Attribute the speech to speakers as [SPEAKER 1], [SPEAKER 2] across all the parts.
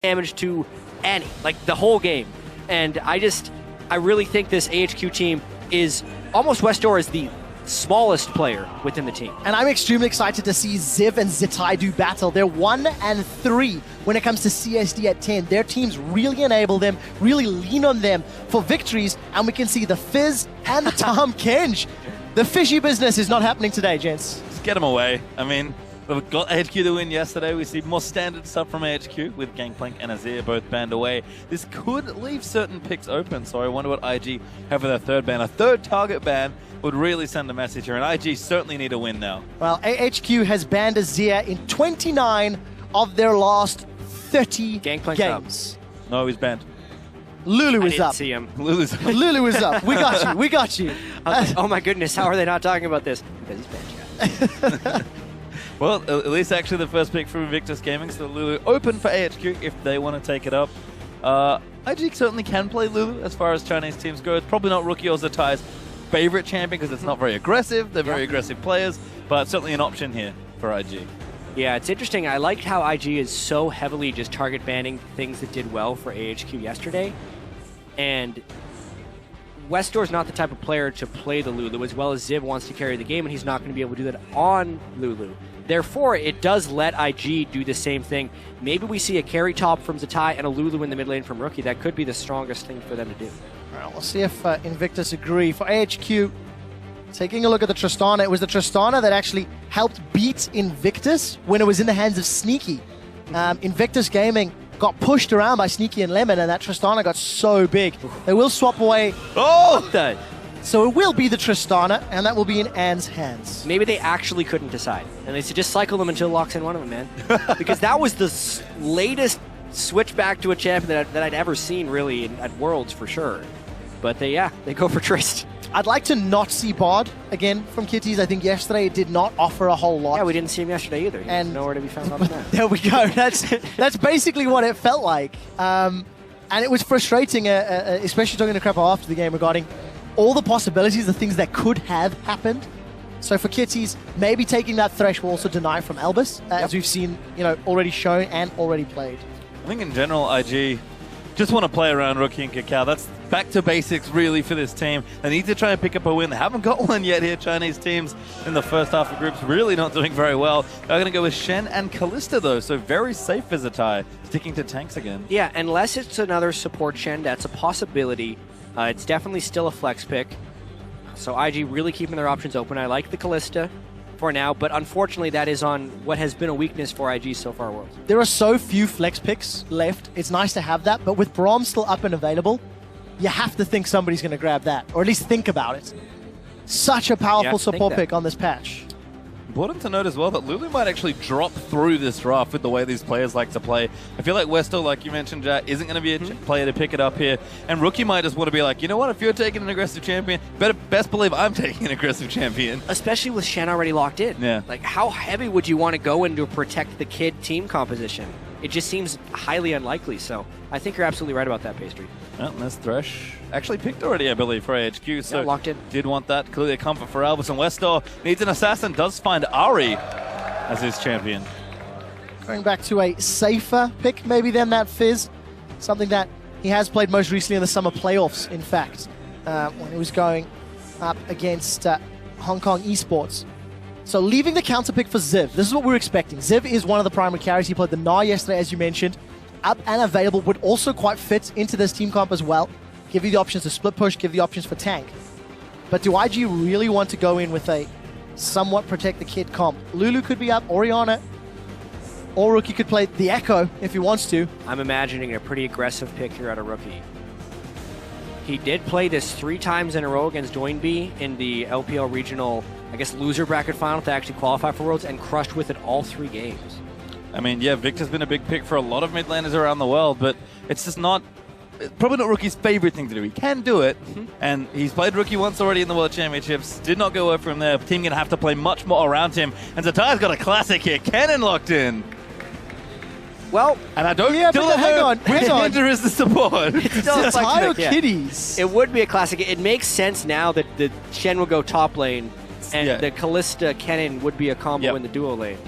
[SPEAKER 1] damage to any, like the whole game. And I really think this AHQ team is almost Westdoor is the smallest player within the team.
[SPEAKER 2] And I'm extremely excited to see Ziv and Zitai do battle. They're 1-3 when it comes to CSD at 10. Their teams really enable them, really lean on them for victories, and we can see the Fizz and the Tom Kenj. The fishy business is not happening today, gents.
[SPEAKER 3] Just get them away. I mean, we've got AHQ to win yesterday. We see more standard stuff from AHQ with Gangplank and Azir both banned away. This could leave certain picks open, so I wonder what IG have for their third ban. A third target ban would really send a message here, and IG certainly need a win now.
[SPEAKER 2] Well, AHQ has banned Azir in 29 of their last 30 games.
[SPEAKER 1] Up.
[SPEAKER 3] No, he's banned.
[SPEAKER 2] Lulu is up.
[SPEAKER 1] See him.
[SPEAKER 3] Lulu's up.
[SPEAKER 2] Lulu is up. We got you. We got you.
[SPEAKER 1] Like, oh my goodness, how are they not talking about this? Because he's banned, yeah.
[SPEAKER 3] Well, at least actually the first pick from Invictus Gaming, so Lulu open for AHQ if they want to take it up. IG certainly can play Lulu as far as Chinese teams go. It's probably not Rookie or Zatai's favorite champion because it's not very aggressive. They're very aggressive players, but certainly an option here for IG.
[SPEAKER 1] Yeah, it's interesting. I liked how IG is so heavily just target banning things that did well for AHQ yesterday. And Westdoor's not the type of player to play the Lulu, as well as Ziv wants to carry the game, and he's not going to be able to do that on Lulu. Therefore, it does let IG do the same thing. Maybe we see a carry top from Zatai and a Lulu in the mid lane from Rookie. That could be the strongest thing for them to do.
[SPEAKER 2] All right, we'll see if Invictus agree. For AHQ, taking a look at the Tristana, it was the Tristana that actually helped beat Invictus when it was in the hands of Sneaky. Invictus Gaming got pushed around by Sneaky and Lemon, and that Tristana got so big. They will swap away.
[SPEAKER 3] Oh!
[SPEAKER 2] So it will be the Tristana, and that will be in Anne's hands.
[SPEAKER 1] Maybe they actually couldn't decide, and they should just cycle them until it locks in one of them, man. Because that was the latest switch back to a champion that I'd ever seen, really, at Worlds for sure. But they go for Trist.
[SPEAKER 2] I'd like to not see Bod again from Kitties. I think yesterday it did not offer a whole lot.
[SPEAKER 1] Yeah, we didn't see him yesterday either.
[SPEAKER 2] And
[SPEAKER 1] nowhere to be found on that.
[SPEAKER 2] There we go. That's basically what it felt like. And it was frustrating, especially talking to Crapper after the game regarding all the possibilities, the things that could have happened. So for Kitties, maybe taking that Thresh will also deny from Albus, as we've seen, already shown and already played.
[SPEAKER 3] I think in general, IG just want to play around Rookie and Kakao. That's back to basics, really, for this team. They need to try and pick up a win. They haven't got one yet here. Chinese teams in the first half of groups really not doing very well. They're going to go with Shen and Kalista, though, so very safe for Zatai, sticking to tanks again.
[SPEAKER 1] Yeah, unless it's another support Shen, that's a possibility. It's definitely still a flex pick. So IG really keeping their options open. I like the Kalista for now, but unfortunately that is on what has been a weakness for IG so far, Worlds.
[SPEAKER 2] There are so few flex picks left. It's nice to have that, but with Braum still up and available, you have to think somebody's going to grab that, or at least think about it. Such a powerful support pick on this patch.
[SPEAKER 3] Important to note as well that Lulu might actually drop through this draft with the way these players like to play. I feel like Westall, like you mentioned, Jack, isn't going to be a player to pick it up here. And Rookie might just want to be like, you know what, if you're taking an aggressive champion, best believe I'm taking an aggressive champion.
[SPEAKER 1] Especially with Shen already locked in.
[SPEAKER 3] Yeah.
[SPEAKER 1] Like, how heavy would you want to go in to protect the kid team composition? It just seems highly unlikely, so I think you're absolutely right about that, Pastry.
[SPEAKER 3] Well, and there's Thresh. Actually picked already, I believe, for AHQ, so
[SPEAKER 1] locked in.
[SPEAKER 3] Did want that. Clearly a comfort for Albus, and Westall needs an assassin. Does find Ari as his champion.
[SPEAKER 2] Going back to a safer pick, maybe, than that Fizz. Something that he has played most recently in the summer playoffs, in fact, when he was going up against Hong Kong Esports. So leaving the counter pick for Ziv. This is what we're expecting. Ziv is one of the primary carries. He played the Gnar yesterday, as you mentioned. Up and available, would also quite fit into this team comp as well. Give you the options to split push, give the options for tank. But do IG really want to go in with a somewhat protect the kid comp? Lulu could be up, Orianna, or Rookie could play the Echo if he wants to.
[SPEAKER 1] I'm imagining a pretty aggressive pick here out of Rookie. He did play this 3 times in a row against Doinby in the LPL regional, I guess, loser bracket final to actually qualify for Worlds, and crushed with it all 3 games.
[SPEAKER 3] I mean, yeah, Victor's been a big pick for a lot of mid-laners around the world, but it's just not, probably not Rookie's favorite thing to do. He can do it, and he's played Rookie once already in the World Championships. Did not go well for him there. Team going to have to play much more around him, and Zatai's got a classic here. Cannon locked in.
[SPEAKER 1] Well,
[SPEAKER 3] and I don't
[SPEAKER 2] hang on.
[SPEAKER 3] Which ninja is the support?
[SPEAKER 2] It's Ohio Kitties.
[SPEAKER 1] It would be a classic. It makes sense now that the Shen will go top lane, and the Kalista Cannon would be a combo in the duo lane.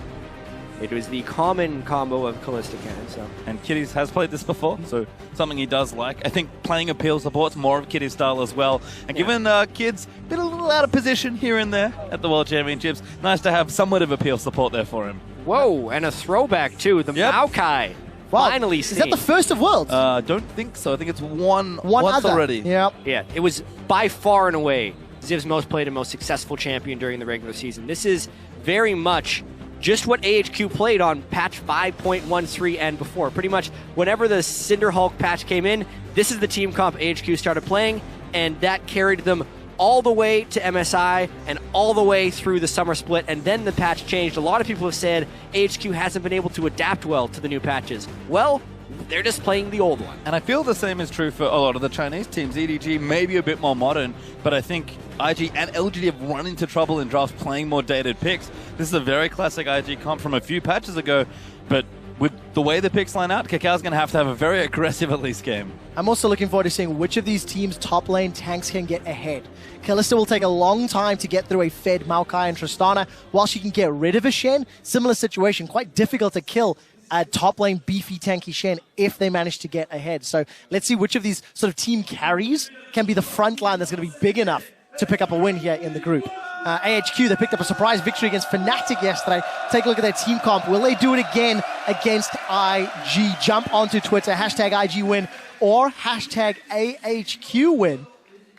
[SPEAKER 1] It was the common combo of Callista Cannon, so.
[SPEAKER 3] And Kitties has played this before, so something he does like. I think playing appeal support's more of Kitty's style as well. And given Kids been a little out of position here and there at the World Championships, nice to have somewhat of appeal support there for him.
[SPEAKER 1] Whoa, and a throwback too, the Maokai.
[SPEAKER 2] Wow.
[SPEAKER 1] Finally seen.
[SPEAKER 2] Is that the first of Worlds?
[SPEAKER 3] Don't think so. I think it's one
[SPEAKER 2] other.
[SPEAKER 3] already.
[SPEAKER 2] Yep.
[SPEAKER 1] Yeah, it was by far and away Ziv's most played and most successful champion during the regular season. This is very much just what AHQ played on patch 5.13 and before. Pretty much whenever the Cinderhulk patch came in, this is the team comp AHQ started playing, and that carried them all the way to MSI and all the way through the summer split, and then the patch changed. A lot of people have said AHQ hasn't been able to adapt well to the new patches. Well, they're just playing the old one.
[SPEAKER 3] And I feel the same is true for a lot of the Chinese teams. EDG may be a bit more modern, but I think IG and LGD have run into trouble in drafts playing more dated picks. This is a very classic IG comp from a few patches ago, but with the way the picks line out, Kakao's going to have a very aggressive at least game.
[SPEAKER 2] I'm also looking forward to seeing which of these teams' top lane tanks can get ahead. Kalista will take a long time to get through a fed Maokai and Tristana, while she can get rid of a Shen. Similar situation, quite difficult to kill a top lane beefy tanky Shen if they manage to get ahead. So let's see which of these sort of team carries can be the front line that's going to be big enough to pick up a win here in the group. AHQ, they picked up a surprise victory against Fnatic yesterday. Take a look at their team comp. Will they do it again against IG? Jump onto Twitter, hashtag IG win or hashtag AHQ win.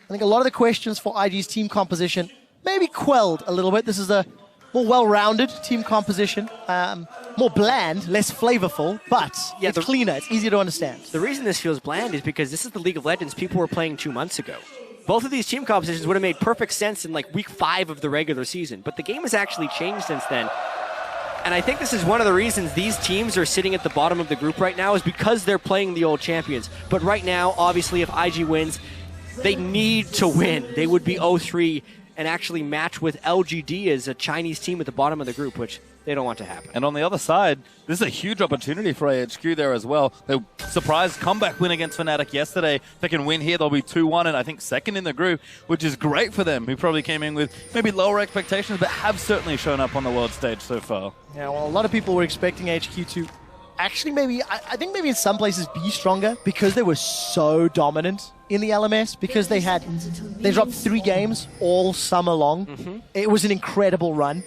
[SPEAKER 2] I think a lot of the questions for IG's team composition maybe quelled a little bit. This is a more well-rounded team composition, more bland, less flavorful, but it's cleaner, it's easier to understand.
[SPEAKER 1] The reason this feels bland is because this is the League of Legends people were playing 2 months ago. Both of these team compositions would have made perfect sense in like week 5 of the regular season, but the game has actually changed since then. And I think this is one of the reasons these teams are sitting at the bottom of the group right now, is because they're playing the old champions. But right now, obviously, if IG wins, they need to win. They would be 0-3 and actually match with LGD as a Chinese team at the bottom of the group, which they don't want to happen.
[SPEAKER 3] And on the other side, this is a huge opportunity for AHQ there as well. They surprise comeback win against Fnatic yesterday. If they can win here, they'll be 2-1 and I think second in the group, which is great for them, who probably came in with maybe lower expectations, but have certainly shown up on the world stage so far.
[SPEAKER 2] Yeah, well, a lot of people were expecting HQ to actually maybe, I think maybe in some places be stronger because they were so dominant in the LMS, because they dropped 3 games all summer long. It was an incredible run.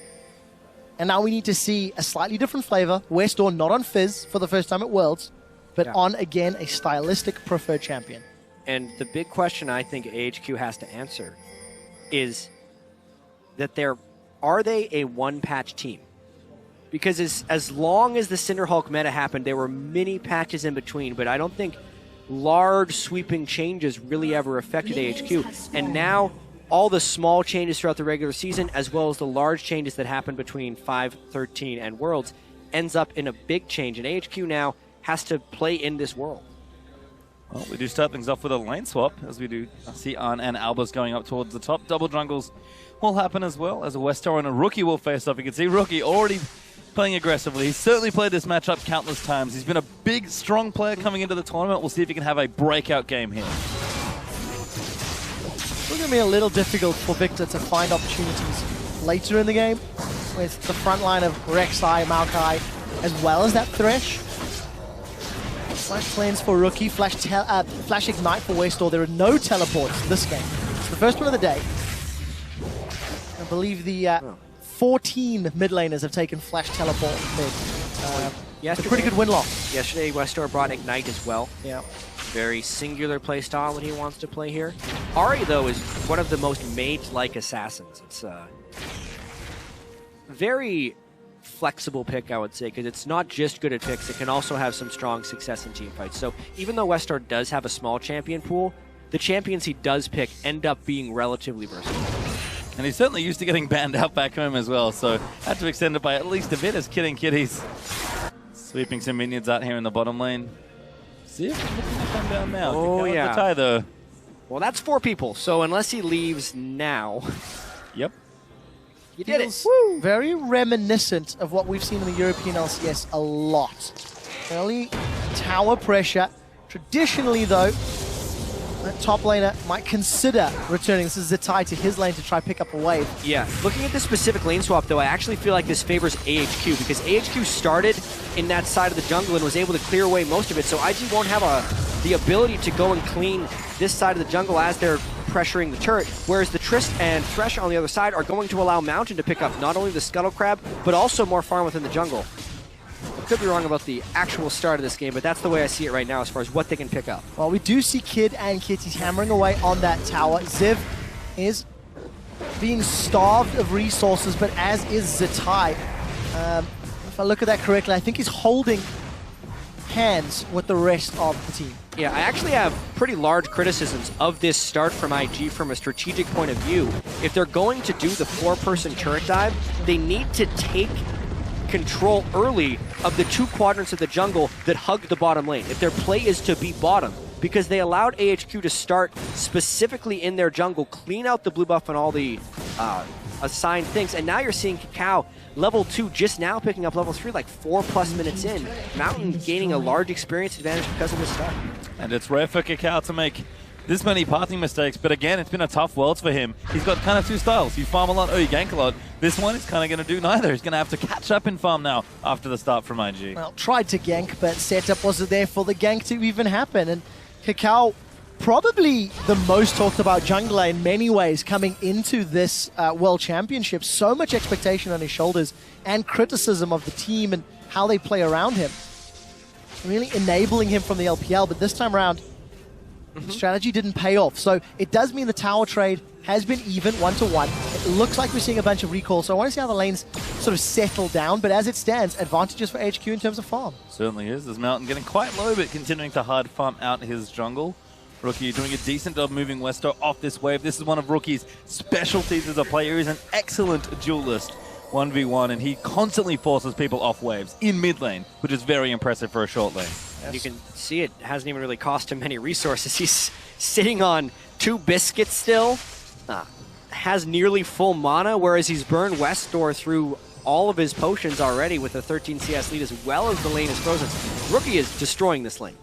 [SPEAKER 2] And now we need to see a slightly different flavor. Westdoor not on Fizz for the first time at Worlds, but on, again, a stylistic preferred champion.
[SPEAKER 1] And the big question I think AHQ has to answer is that are they a one-patch team? Because as long as the Cinderhulk meta happened, there were many patches in between, but I don't think large sweeping changes really ever affected AHQ. And now all the small changes throughout the regular season, as well as the large changes that happened between 5.13 and Worlds, ends up in a big change. And AHQ now has to play in this world.
[SPEAKER 3] Well, we do start things off with a lane swap, as we do see Arn and Albus going up towards the top. Double jungles will happen as well, as a Westar and a Rookie will face off. You can see Rookie already playing aggressively. He's certainly played this matchup countless times. He's been a big, strong player coming into the tournament. We'll see if he can have a breakout game here.
[SPEAKER 2] It's going to be a little difficult for Victor to find opportunities later in the game with the front line of Rek'Sai, Maokai, as well as that Thresh. Flash cleanse for Rookie, Flash Ignite for Westdoor. There are no teleports this game. It's the first one of the day. I believe the 14 mid laners have taken Flash Teleport mid. It's a pretty good win-loss.
[SPEAKER 1] Yesterday, Westdoor brought Ignite as well.
[SPEAKER 2] Yeah.
[SPEAKER 1] Very singular play style that he wants to play here. Ahri, though, is one of the most mage-like assassins. It's a very flexible pick, I would say, because it's not just good at picks. It can also have some strong success in team fights. So even though Westdoor does have a small champion pool, the champions he does pick end up being relatively versatile.
[SPEAKER 3] And he's certainly used to getting banned out back home as well, so had to extend it by at least a bit as Kidding Kitties. Sweeping some minions out here in the bottom lane. See if he's looking to come down now.
[SPEAKER 1] Oh, yeah.
[SPEAKER 3] The tie, though.
[SPEAKER 1] Well, that's 4 people, so unless he leaves now...
[SPEAKER 3] Yep.
[SPEAKER 1] You did it.
[SPEAKER 2] Woo. Very reminiscent of what we've seen in the European LCS a lot. Early tower pressure. Traditionally, though, that top laner might consider returning. This is Zatai to his lane to try pick up a wave.
[SPEAKER 1] Yeah, looking at the specific lane swap, though, I actually feel like this favors AHQ, because AHQ started in that side of the jungle and was able to clear away most of it, so IG won't have the ability to go and clean this side of the jungle as they're pressuring the turret, whereas the Trist and Thresh on the other side are going to allow Mountain to pick up not only the Scuttle Crab, but also more farm within the jungle. I could be wrong about the actual start of this game, but that's the way I see it right now as far as what they can pick up.
[SPEAKER 2] Well, we do see Kid and Kitties hammering away on that tower. Ziv is being starved of resources, but as is Zatai. If I look at that correctly, I think he's holding hands with the rest of the team.
[SPEAKER 1] Yeah, I actually have pretty large criticisms of this start from IG from a strategic point of view. If they're going to do the 4-person turret dive, they need to take control early of the 2 quadrants of the jungle that hug the bottom lane. If their play is to beat bottom, because they allowed AHQ to start specifically in their jungle, clean out the blue buff and all the assigned things, and now you're seeing Kakao level 2 just now picking up level 3 like 4+ minutes in. Mountain gaining a large experience advantage because of this stuff.
[SPEAKER 3] And it's rare for Kakao to make this many pathing mistakes, but again, it's been a tough world for him. He's got kind of 2 styles. You farm a lot or you gank a lot. This one is kind of going to do neither. He's going to have to catch up in farm now after the start from IG.
[SPEAKER 2] Well, tried to gank, but setup wasn't there for the gank to even happen. And Kakao, probably the most talked about jungler in many ways coming into this World Championship. So much expectation on his shoulders and criticism of the team and how they play around him. Really enabling him from the LPL, but this time around, strategy didn't pay off. So it does mean the tower trade has been even 1-to-1. It looks like we're seeing a bunch of recalls, so I want to see how the lanes sort of settle down, but as it stands, advantages for HQ in terms of farm.
[SPEAKER 3] Certainly is. There's Mountain getting quite low, but continuing to hard farm out his jungle. Rookie doing a decent job moving Westo off this wave. This is one of Rookie's specialties as a player. He's an excellent duelist 1v1, and he constantly forces people off waves in mid lane, which is very impressive for a short lane.
[SPEAKER 1] Yes. You can see it hasn't even really cost him many resources. He's sitting on 2 biscuits still, has nearly full mana, whereas he's burned Westdoor through all of his potions already with a 13 CS lead, as well as the lane is frozen. Rookie is destroying this lane.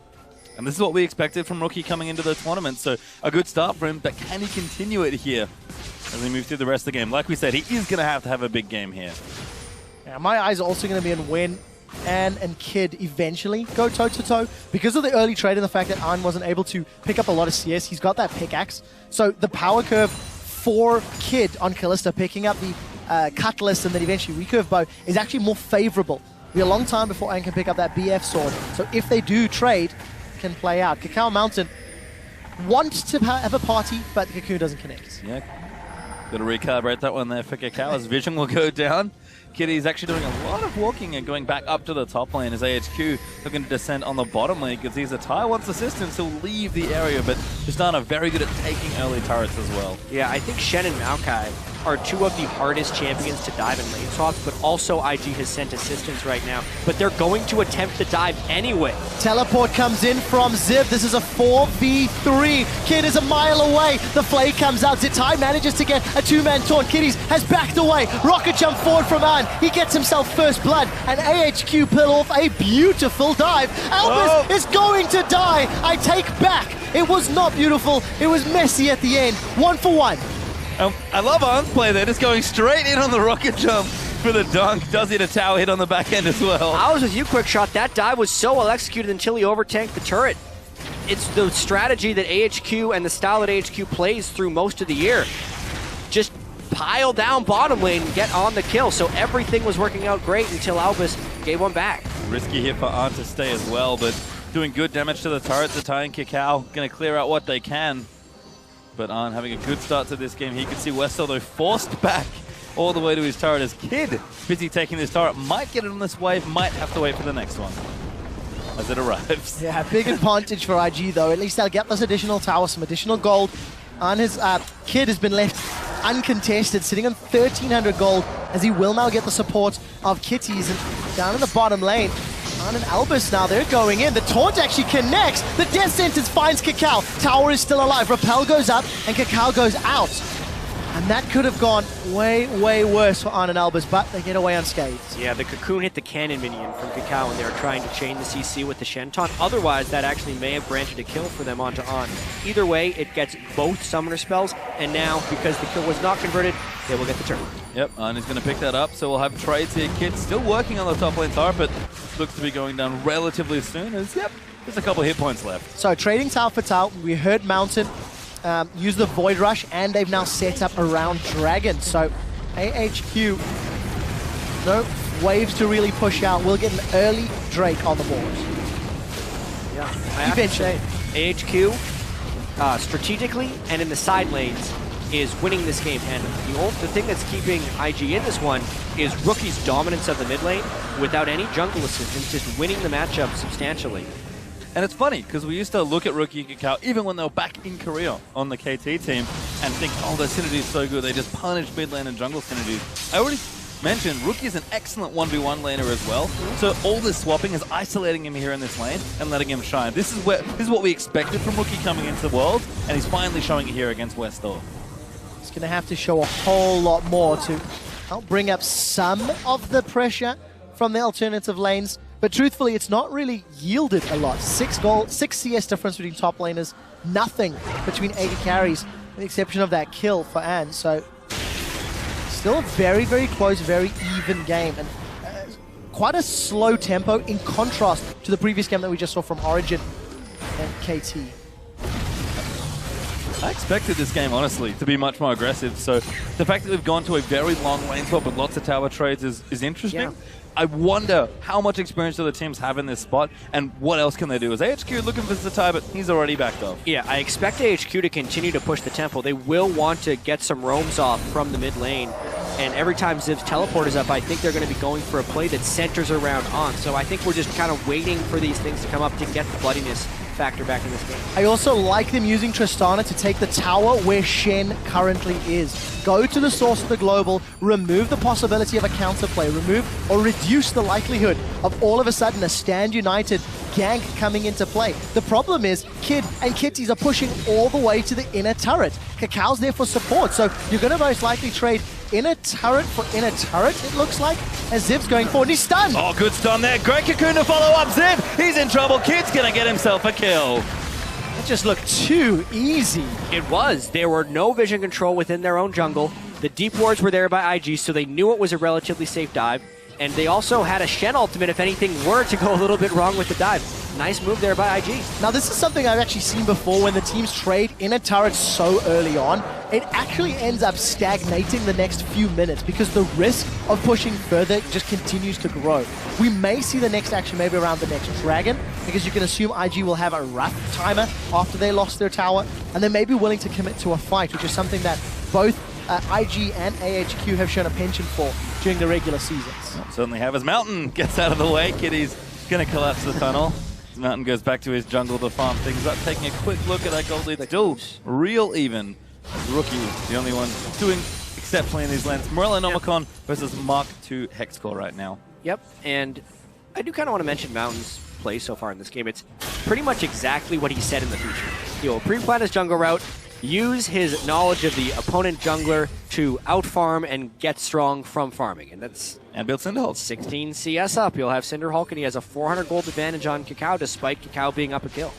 [SPEAKER 3] And this is what we expected from Rookie coming into the tournament, so a good start for him, but can he continue it here as we move through the rest of the game? Like we said, he is going to have a big game here.
[SPEAKER 2] Yeah, my eyes are also going to be on when Ann and Kid eventually go toe-to-toe. Because of the early trade and the fact that Ann wasn't able to pick up a lot of CS, he's got that pickaxe. So the power curve for Kid on Kalista, picking up the Cutlass and then eventually recurve bow, is actually more favorable. It'll be a long time before Ann can pick up that BF sword. So if they do trade, can play out. Kakao Mountain wants to have a party, but the Cocoon doesn't connect.
[SPEAKER 3] Yeah, got to recalibrate that one there for Kakao. His vision will go down. Kitty's actually doing a lot of walking and going back up to the top lane as AHQ looking to descend on the bottom lane because he's a Zatai wants assistance. He'll leave the area, but Tristana very good at taking early turrets as well.
[SPEAKER 1] Yeah, I think Shen and Maokai are 2 of the hardest champions to dive in lane swaps, but also IG has sent assistance right now. But they're going to attempt to dive anyway.
[SPEAKER 2] Teleport comes in from Ziv. This is a 4v3. Kid is a mile away. The flay comes out. Zatai manages to get a 2-man taunt. Kitties has backed away. Rocket jump forward from Ann. He gets himself first blood, and AHQ pull off a beautiful dive. Albus is going to die. I take back. It was not beautiful. It was messy at the end. 1-for-1.
[SPEAKER 3] I love Arn's play there, just going straight in on the rocket jump for the dunk. Does hit a tower hit on the back end as well.
[SPEAKER 1] I was with you, Quick Shot. That dive was so well executed until he overtanked the turret. It's the strategy that AHQ and the style that AHQ plays through most of the year. Just pile down bottom lane and get on the kill. So everything was working out great until Albus gave one back.
[SPEAKER 3] Risky here for Arn to stay as well, but doing good damage to the turret. Zatai and Kakao going to clear out what they can. But Arn having a good start to this game. He can see Westo though forced back all the way to his turret as Kid busy taking this turret. Might get it on this wave, might have to wait for the next one as it arrives.
[SPEAKER 2] Yeah, big advantage for IG though. At least they'll get this additional tower, some additional gold. And his Kid has been left uncontested, sitting on 1,300 gold, as he will now get the support of Kitties. And down in the bottom lane, Arn and Albus now, they're going in. The taunt actually connects. The death sentence finds Kakao. Tower is still alive. Rappel goes up and Kakao goes out. And And that could have gone way, way worse for Arn and Albus, but they get away unscathed.
[SPEAKER 1] Yeah, the Cocoon hit the cannon minion from Kakao, and they were trying to chain the CC with the Shenton. Otherwise, that actually may have granted a kill for them onto An. Either way, it gets both summoner spells, and now, because the kill was not converted, they will get the turn.
[SPEAKER 3] Yep, An is going to pick that up, so we'll have trades here. Kid still working on the top lane tower, but looks to be going down relatively soon as, yep, there's a couple hit points left.
[SPEAKER 2] So trading tower for tower, we heard Mountain use the Void Rush, and they've now set up around Dragon. So AHQ, no waves to really push out. We'll get an early Drake on the board.
[SPEAKER 1] Yeah, I have to say, AHQ, strategically and in the side lanes, is winning this game. And the thing that's keeping IG in this one is Rookie's dominance of the mid lane without any jungle assistance, just winning the matchup substantially.
[SPEAKER 3] And it's funny, because we used to look at Rookie and Kakao, even when they were back in Korea on the KT team, and think, oh, their synergy is so good, they just punish mid lane and jungle synergies. I already mentioned, Rookie is an excellent 1v1 laner as well, so all this swapping is isolating him here in this lane and letting him shine. This is what we expected from Rookie coming into the world, and he's finally showing it here against Westall.
[SPEAKER 2] He's going to have to show a whole lot more to help bring up some of the pressure from the alternative lanes. But truthfully, it's not really yielded a lot. 6 CS difference between top laners, nothing between AD carries, with the exception of that kill for An. So still a very, very close, very even game. And quite a slow tempo in contrast to the previous game that we just saw from Origin and KT.
[SPEAKER 3] I expected this game, honestly, to be much more aggressive. So the fact that we've gone to a very long lane swap with lots of tower trades is interesting.
[SPEAKER 1] Yeah.
[SPEAKER 3] I wonder how much experience do the teams have in this spot, and what else can they do? Is AHQ looking for Zatai, but he's already backed off.
[SPEAKER 1] Yeah, I expect AHQ to continue to push the tempo. They will want to get some roams off from the mid lane, and every time Ziv's teleport is up, I think they're going to be going for a play that centers around On. So I think we're just kind of waiting for these things to come up to get the bloodiness factor back in this game.
[SPEAKER 2] I also like them using Tristana to take the tower where Shen currently is. Go to the source of the global, remove the possibility of a counterplay, remove or reduce the likelihood of all of a sudden a Stand United gank coming into play. The problem is Kid and Kitties are pushing all the way to the inner turret. Kakao's there for support, so you're going to most likely trade inner turret for inner turret, it looks like, as Ziv's going forward. He's stunned!
[SPEAKER 3] Oh, good stun there. Great Cocoon to follow up Ziv. He's in trouble. Kid's going to get himself a kill.
[SPEAKER 2] That just looked too easy.
[SPEAKER 1] It was. There were no vision control within their own jungle. The deep wards were there by IG, so they knew it was a relatively safe dive. And they also had a Shen ultimate if anything were to go a little bit wrong with the dive. Nice move there by IG.
[SPEAKER 2] Now this is something I've actually seen before when the teams trade inner turrets so early on. It actually ends up stagnating the next few minutes because the risk of pushing further just continues to grow. We may see the next action maybe around the next Dragon, because you can assume IG will have a rough timer after they lost their tower, and they may be willing to commit to a fight, which is something that both IG and AHQ have shown a penchant for during the regular seasons.
[SPEAKER 3] Certainly have. As Mountain gets out of the way, Kitty's going to collapse the tunnel. As Mountain goes back to his jungle to farm things up, taking a quick look at that gold lead. Still real even. Rookie, the only one doing exceptionally in these lanes. Morello Nomicon versus Mark II Hexcore right now.
[SPEAKER 1] Yep, and I do kind of want to mention Mountain's play so far in this game. It's pretty much exactly what he said in the future. He will pre-plan his jungle route, use his knowledge of the opponent jungler to out-farm and get strong from farming. And that's...
[SPEAKER 3] And build Cinderhulk.
[SPEAKER 1] 16 CS up. He'll have Cinderhulk, and he has a 400 gold advantage on Kakao, despite Kakao being up a kill.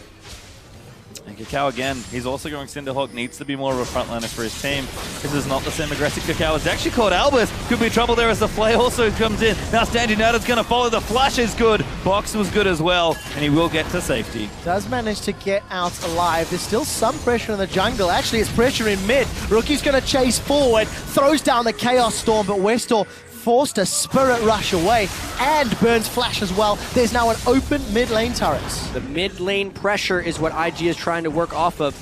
[SPEAKER 3] And Kakao again, he's also going Cinderhulk, needs to be more of a frontliner for his team. This is not the same aggressive Kakao. It's actually caught Albus. Could be trouble there as the Flay also comes in. Now Stand United's going to follow. The flash is good. Box was good as well, and he will get to safety.
[SPEAKER 2] Does manage to get out alive. There's still some pressure in the jungle. Actually, it's pressure in mid. Rookie's going to chase forward, throws down the Chaos Storm, but Westall forced a Spirit Rush away and burns Flash as well. There's now an open mid lane turret.
[SPEAKER 1] The mid lane pressure is what IG is trying to work off of.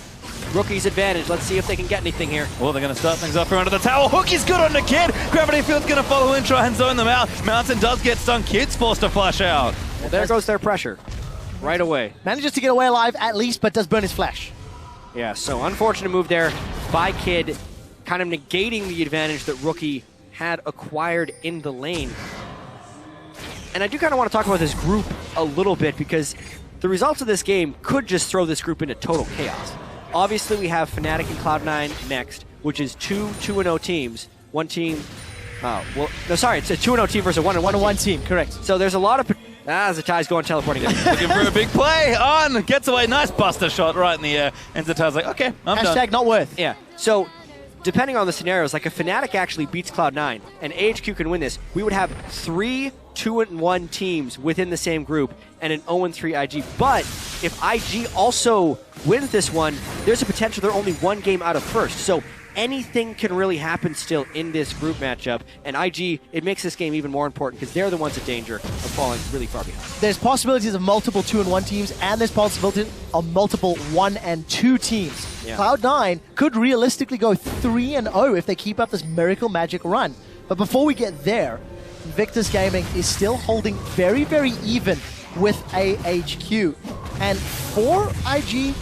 [SPEAKER 1] Rookie's advantage. Let's see if they can get anything here.
[SPEAKER 3] Well, they're going to start things up here under the tower. Hook is good on the Kid. Gravity Field's going to follow in, try and zone them out. Mountain does get stung. Kid's forced to flash out.
[SPEAKER 1] Well, there goes their pressure. Right away.
[SPEAKER 2] Manages to get away alive at least, but does burn his Flash.
[SPEAKER 1] Yeah, so unfortunate move there by Kid, kind of negating the advantage that Rookie had acquired in the lane. And I do kind of want to talk about this group a little bit, because the results of this game could just throw this group into total chaos. obviously we have Fnatic and Cloud9 next, which is two 2-0 teams. One team, it's a 2-0 team versus a 1-1
[SPEAKER 2] team, correct.
[SPEAKER 1] So there's a lot of... Zatai's going teleporting.
[SPEAKER 3] Looking for a big play. On, gets away. Nice buster shot right in the air. And Zatai's like, okay, I'm done.
[SPEAKER 2] Hashtag not worth.
[SPEAKER 1] Yeah. So depending on the scenarios, like if Fnatic actually beats Cloud9 and AHQ can win this, we would have 3 2-1 teams within the same group and an 0-3 IG. But if IG also wins this one, there's a potential they're only 1 game out of first. So anything can really happen still in this group matchup, and IG, it makes this game even more important because they're the ones in danger of falling really far behind.
[SPEAKER 2] There's possibilities of multiple 2-1 teams, and there's possibility of multiple 1 and 2 teams. Yeah. Cloud9 could realistically go 3-0 if they keep up this miracle magic run. But before we get there, Invictus Gaming is still holding very, very even with AHQ. And for IG,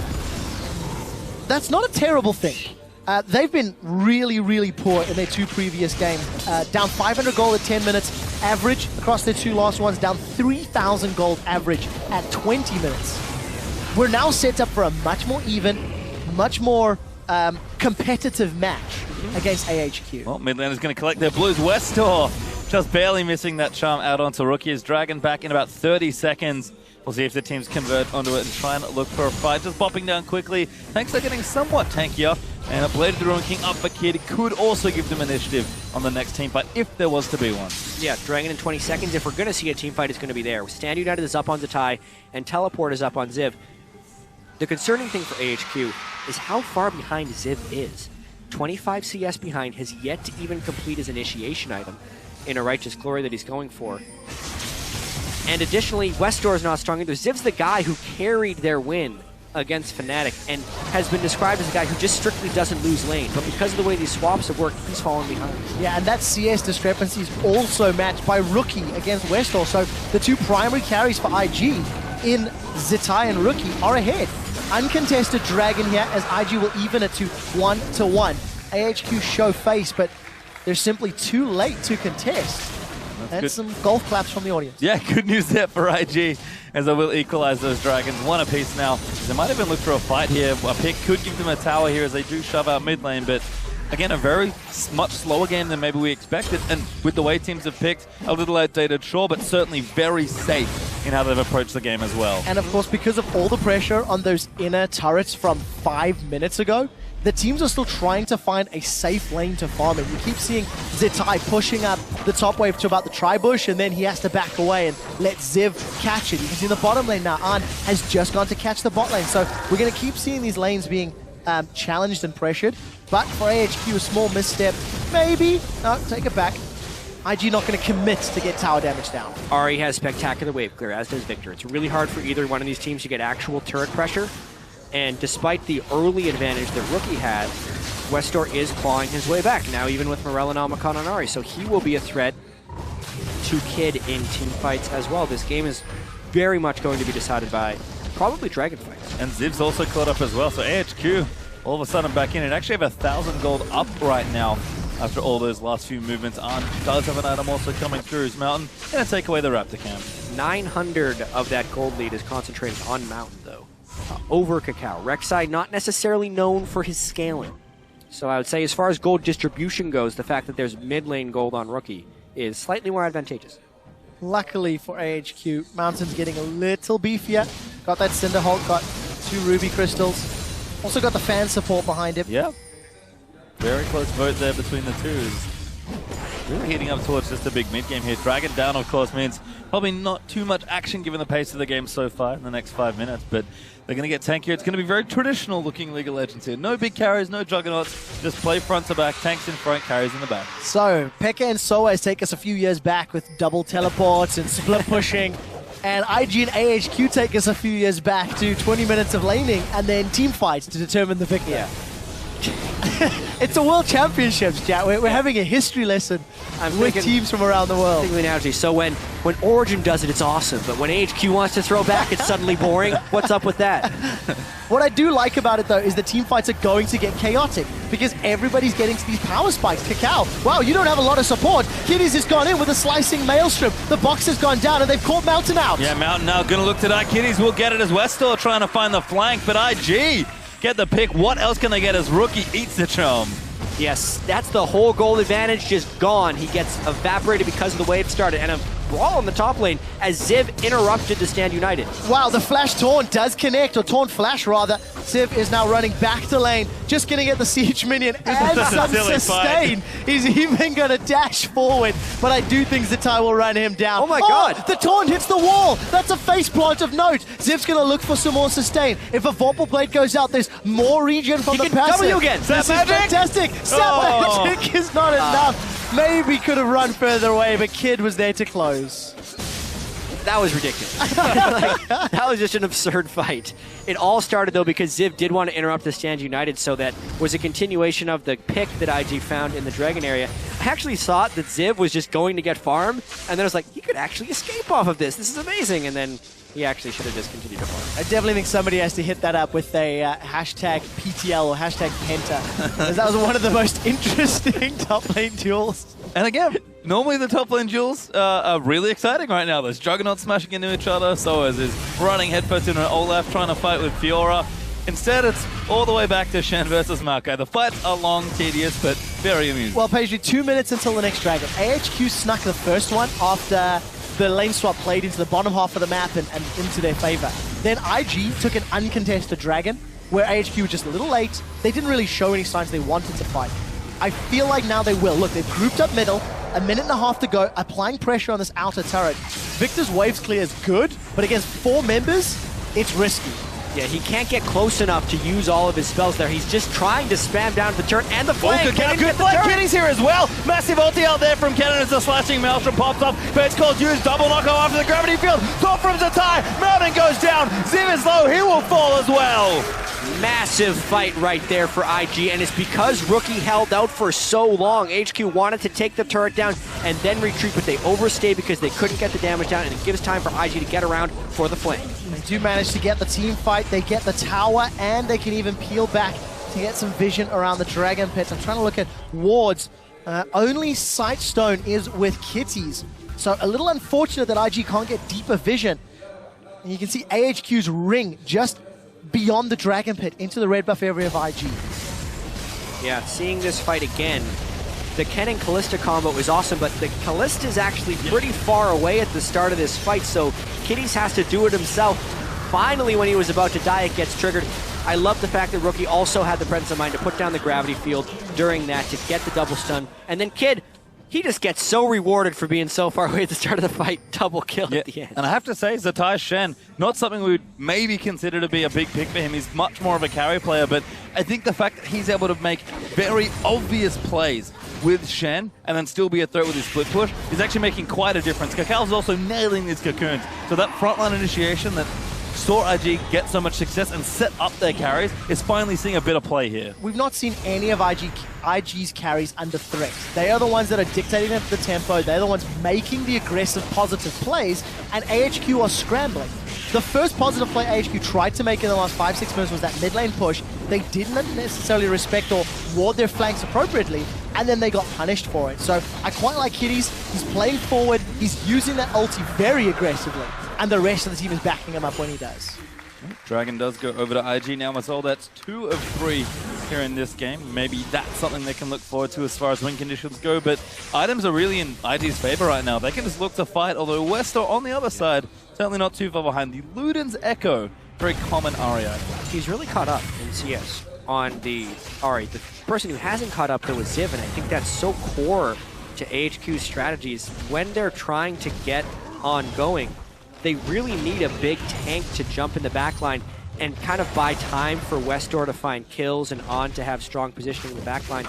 [SPEAKER 2] that's not a terrible thing. They've been really, really poor in their 2 previous games. Down 500 gold at 10 minutes average across their 2 last ones, down 3,000 gold average at 20 minutes. We're now set up for a much more even, much more competitive match against AHQ.
[SPEAKER 3] Well, Midland is going to collect their blues. Westor just barely missing that charm out onto Rookie. Is Dragon back in about 30 seconds. We'll see if the teams convert onto it and try and look for a fight. Just bopping down quickly. Thanks, they're getting somewhat tankier. And a Blade of the Ruin King up for Kid could also give them initiative on the next team fight if there was to be one.
[SPEAKER 1] Yeah, Dragon in 20 seconds. If we're going to see a team fight, it's going to be there. Stand United is up on Zatai, and Teleport is up on Ziv. The concerning thing for AHQ is how far behind Ziv is. 25 CS behind, has yet to even complete his initiation item in a Righteous Glory that he's going for. And additionally, Westor is not strong either. Ziv's the guy who carried their win against Fnatic and has been described as a guy who just strictly doesn't lose lane. But because of the way these swaps have worked, he's fallen behind. Yeah,
[SPEAKER 2] and that CS discrepancy is also matched by Rookie against Westor. So the 2 primary carries for IG in Zatai and Rookie are ahead. Uncontested Dragon here as IG will even it to 1-1. AHQ show face, but they're simply too late to contest. And good. Some golf claps from the audience.
[SPEAKER 3] Yeah, good news there for IG, as they will equalize those Dragons. 1 apiece now. They might even look for a fight here. A pick could give them a tower here as they do shove out mid lane, but again, a very much slower game than maybe we expected. And with the way teams have picked, a little outdated, sure, but certainly very safe in how they've approached the game as well.
[SPEAKER 2] And of course, because of all the pressure on those inner turrets from 5 minutes ago, the teams are still trying to find a safe lane to farm in. You keep seeing Zatai pushing up the top wave to about the tri-bush, and then he has to back away and let Ziv catch it. You can see in the bottom lane now, An has just gone to catch the bot lane. So we're going to keep seeing these lanes being challenged and pressured. But for AHQ, a small misstep, maybe. No, take it back. IG not going to commit to get tower damage down.
[SPEAKER 1] Ahri has spectacular wave clear, as does Victor. It's really hard for either one of these teams to get actual turret pressure. And despite the early advantage that Rookie had, Westor is clawing his way back, now even with Morel and Omicron on Ahri. So he will be a threat to Kid in team fights as well. This game is very much going to be decided by probably Dragon fights.
[SPEAKER 3] And Ziv's also caught up as well, so AHQ all of a sudden back in. It actually have 1,000 gold up right now after all those last few movements. An does have an item also coming through his Mountain. Gonna take away the Raptor camp.
[SPEAKER 1] 900 of that gold lead is concentrated on Mountain, though. Over Kakao. Rek'Sai not necessarily known for his scaling. So I would say as far as gold distribution goes, the fact that there's mid lane gold on Rookie is slightly more advantageous.
[SPEAKER 2] Luckily for AHQ, Mountain's getting a little beefier. Got that Cinderhawk, got 2 Ruby Crystals. Also got the fan support behind him.
[SPEAKER 3] Yeah. Very close vote there between the twos. Really heating up towards just a big mid game here. Dragon down, of course, means probably not too much action given the pace of the game so far in the next 5 minutes, but they're going to get tankier. It's going to be very traditional looking League of Legends here. No big carries, no juggernauts, just play front to back, tanks in front, carries in the back.
[SPEAKER 2] So, Pekka and Soaz take us a few years back with double teleports and split pushing, and IG and AHQ take us a few years back to 20 minutes of laning and then team fights to determine the victor.
[SPEAKER 1] Yeah.
[SPEAKER 2] It's a World Championships, Jack. We're having a history lesson with teams from around the world.
[SPEAKER 1] The analogy. So when Origin does it, it's awesome. But when AHQ wants to throw back, it's suddenly boring. What's up with that?
[SPEAKER 2] What I do like about it, though, is the team fights are going to get chaotic because everybody's getting to these power spikes. Kakao, wow, you don't have a lot of support. Kiddies has gone in with a slicing maelstrom. The box has gone down, and they've caught Mountain out.
[SPEAKER 3] Yeah, Mountain now going to look to that. Kiddies will get it as Westor trying to find the flank, but IG get the pick. What else can they get as Rookie eats the charm?
[SPEAKER 1] Yes, that's the whole gold advantage just gone. He gets evaporated because of the way it started. And a brawl in the top lane as Ziv interrupted the Stand United.
[SPEAKER 2] Wow, the flash taunt does connect, or taunt flash rather. Ziv is now running back to lane, just gonna get the siege minion and some sustain. He's even gonna dash forward, but I do think Zatai will run him down.
[SPEAKER 1] Oh my god!
[SPEAKER 2] The taunt hits the wall! That's a face plant of note. Ziv's gonna look for some more sustain. If a Vorpal Blade goes out, there's more regen from the passive.
[SPEAKER 1] W again!
[SPEAKER 2] This is fantastic! Snap Magic is not enough. Maybe could have run further away, but Kid was there to close.
[SPEAKER 1] That was ridiculous. That was just an absurd fight. It all started, though, because Ziv did want to interrupt the Stand United, so that was a continuation of the pick that IG found in the Dragon area. I actually thought that Ziv was just going to get farm, and then I was like, he could actually escape off of this. This is amazing. And then he actually should have just continued to farm.
[SPEAKER 2] I definitely think somebody has to hit that up with a hashtag PTL or hashtag Penta, because that was one of the most interesting top lane duels.
[SPEAKER 3] And again, normally the top lane duels are really exciting right now. There's Juggernauts smashing into each other, Soaz is running headfirst into an Olaf trying to fight with Fiora. Instead, it's all the way back to Shen versus Maokai. The fights are long, tedious, but very amusing.
[SPEAKER 2] Well, Paisley, 2 minutes until the next Dragon. AHQ snuck the first one after the lane swap played into the bottom half of the map and into their favor. Then IG took an uncontested Dragon, where AHQ was just a little late. They didn't really show any signs they wanted to fight. I feel like now they will. Look, they've grouped up middle, a minute and a half to go, applying pressure on this outer turret. Victor's waves clear is good, but against 4 members, it's risky.
[SPEAKER 1] Yeah, he can't get close enough to use all of his spells there. He's just trying to spam down the turret and the flank.
[SPEAKER 3] Good flank. Kitty's here as well. Massive ulti out there from Kennen as the slashing Maelstrom pops up. But it's called use. Double knockout after the gravity field. Thought from Zatai. Mountain goes down. Ziv is low. He will fall as well.
[SPEAKER 1] Massive fight right there for IG, and it's because Rookie held out for so long. HQ wanted to take the turret down and then retreat, but they overstayed because they couldn't get the damage down, and it gives time for IG to get around for the flank.
[SPEAKER 2] They do manage to get the team fight, they get the tower, and they can even peel back to get some vision around the Dragon Pit. I'm trying to look at wards. Only Sightstone is with Kitties, so a little unfortunate that IG can't get deeper vision. And you can see AHQ's ring just beyond the Dragon Pit into the red buff area of IG.
[SPEAKER 1] Yeah, seeing this fight again, the Ken and Kalista combo is awesome, but the Kalista is actually pretty far away at the start of this fight, so Kitties has to do it himself. Finally, when he was about to die, it gets triggered. I love the fact that Rookie also had the presence of mind to put down the gravity field during that to get the double stun. And then Kid, he just gets so rewarded for being so far away at the start of the fight. Double kill at the end.
[SPEAKER 3] And I have to say, Zatai Shen, not something we would maybe consider to be a big pick for him. He's much more of a carry player, but I think the fact that he's able to make very obvious plays with Shen and then still be a threat with his split push is actually making quite a difference. Kakal's also nailing these cocoons. So that frontline initiation that saw IG get so much success and set up their carries is finally seeing a bit of play here.
[SPEAKER 2] We've not seen any of IG's carries under threat. They are the ones that are dictating the tempo. They're the ones making the aggressive, positive plays, and AHQ are scrambling. The first positive play AHQ tried to make in the last 5-6 minutes was that mid lane push. They didn't necessarily respect or ward their flanks appropriately, and then they got punished for it. So I quite like Kitties. He's playing forward. He's using that ulti very aggressively, and the rest of the team is backing him up when he does.
[SPEAKER 3] Dragon does go over to IG now. Masol, that's 2 of 3 here in this game. Maybe that's something they can look forward to as far as win conditions go, but items are really in IG's favor right now. They can just look to fight, although Westor on the other side, certainly not too far behind. The Luden's Echo, very common Aria.
[SPEAKER 1] He's really caught up in CS on the Ahri. The person who hasn't caught up, though, is Ziv, and I think that's so core to AHQ's strategies. When they're trying to get ongoing, they really need a big tank to jump in the backline and kind of buy time for Westor to find kills and On to have strong positioning in the backline.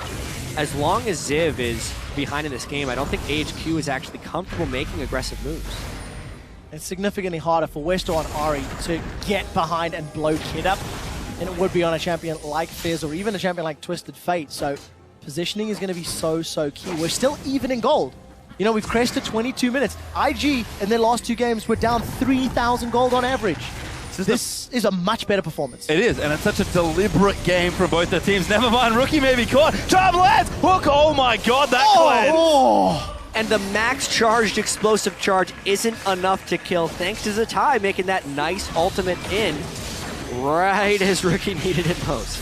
[SPEAKER 1] As long as Ziv is behind in this game, I don't think AHQ is actually comfortable making aggressive moves.
[SPEAKER 2] It's significantly harder for Westor and Ahri to get behind and blow Kid up than it would be on a champion like Fizz or even a champion like Twisted Fate. So positioning is going to be so key. We're still even in gold. You know, we've crested 22 minutes. IG, in their last 2 games, were down 3,000 gold on average. This is a much better performance.
[SPEAKER 3] It is, and it's such a deliberate game from both the teams. Never mind, Rookie may be caught. Charm lands! Hook! Oh my god, that cleanse!
[SPEAKER 1] And the max charged explosive charge isn't enough to kill, thanks to Zatai making that nice ultimate in. right as Rookie needed it most.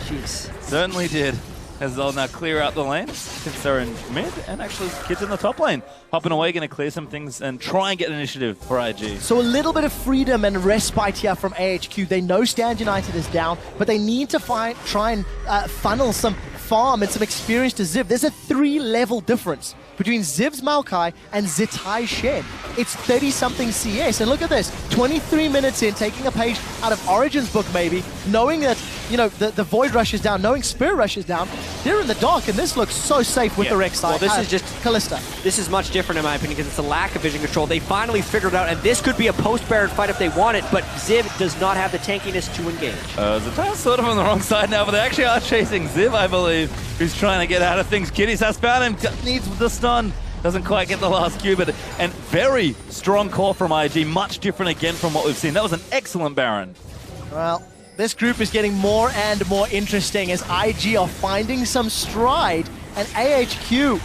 [SPEAKER 1] Jeez.
[SPEAKER 3] Certainly did. As they'll now clear out the lane, since they're in mid, and actually kids in the top lane. Hopping away, going to clear some things and try and get an initiative for IG.
[SPEAKER 2] So a little bit of freedom and respite here from AHQ. They know Stand United is down, but they need to try and funnel some farm and some experience to Ziv. There's a 3-level difference between Ziv's Maokai and Zitai's Shen. It's 30-something CS, and look at this, 23 minutes in, taking a page out of Origin's book maybe, knowing that, you know, the Void Rush is down, knowing Spirit Rush is down, they're in the dark, and this looks so safe with the Rex side.
[SPEAKER 1] Well, this is just
[SPEAKER 2] Callista.
[SPEAKER 1] This is much different in my opinion because it's a lack of vision control. They finally figured it out, and this could be a post-Baron fight if they want it, but Ziv does not have the tankiness to engage.
[SPEAKER 3] Zitai's sort of on the wrong side now, but they actually are chasing Ziv, I believe, who's trying to get out of things. Kitties has found him, needs the stun. Doesn't quite get the last Q, but and very strong call from IG, much different again from what we've seen. That was an excellent Baron.
[SPEAKER 2] Well, this group is getting more and more interesting as IG are finding some stride, and AHQ,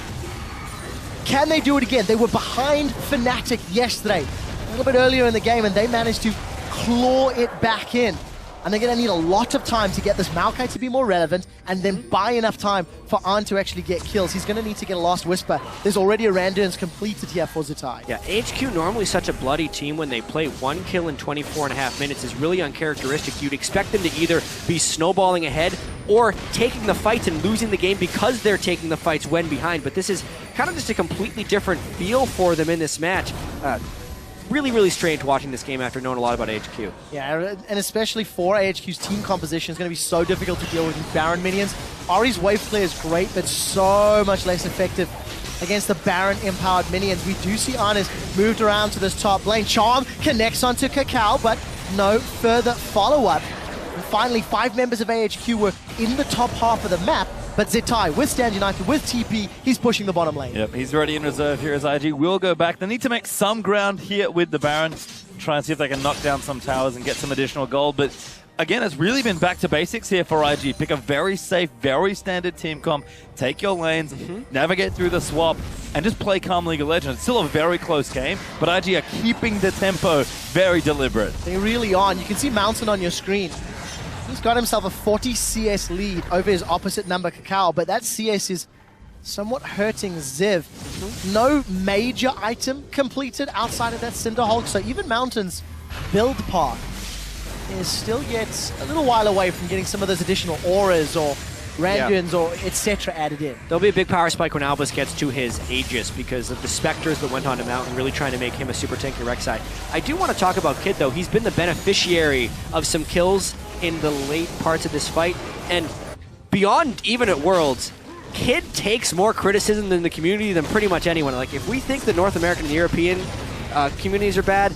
[SPEAKER 2] can they do it again? They were behind Fnatic yesterday, a little bit earlier in the game, and they managed to claw it back in. And they're going to need a lot of time to get this Maokai to be more relevant and then buy enough time for Arn to actually get kills. He's going to need to get a Last Whisper. There's already a Randuin's completed here for Zitai.
[SPEAKER 1] Yeah, HQ normally such a bloody team when they play 1 kill in 24.5 minutes is really uncharacteristic. You'd expect them to either be snowballing ahead or taking the fights and losing the game because they're taking the fights when behind. But this is kind of just a completely different feel for them in this match. Really, really strange watching this game after knowing a lot about HQ.
[SPEAKER 2] Yeah, and especially for AHQ's team composition, it's going to be so difficult to deal with these Baron minions. Ari's wave clear is great, but so much less effective against the Baron-empowered minions. We do see Arnis moved around to this top lane. Charm connects onto Cacao, but no further follow-up. And finally, 5 members of AHQ were in the top half of the map, but Zitai, with Stand United, with TP, he's pushing the bottom lane.
[SPEAKER 3] Yep, he's ready in reserve here as IG will go back. They need to make some ground here with the Baron. Try and see if they can knock down some towers and get some additional gold. But again, it's really been back to basics here for IG. Pick a very safe, very standard team comp. Take your lanes, navigate through the swap, and just play calm League of Legends. It's still a very close game, but IG are keeping the tempo very deliberate.
[SPEAKER 2] They really are. And you can see Mountain on your screen. He's got himself a 40 CS lead over his opposite number, Cacao, but that CS is somewhat hurting Ziv. No major item completed outside of that Cinder Hulk, so even Mountain's build path is still yet a little while away from getting some of those additional auras or Randuins or etc. added in.
[SPEAKER 1] There'll be a big power spike when Albus gets to his Aegis because of the Spectres that went on to Mountain, really trying to make him a super tanky Rek'Sai. I do want to talk about Kid, though. He's been the beneficiary of some kills in the late parts of this fight, and beyond even at Worlds, Kid takes more criticism in the community than pretty much anyone. Like, if we think the North American and European communities are bad,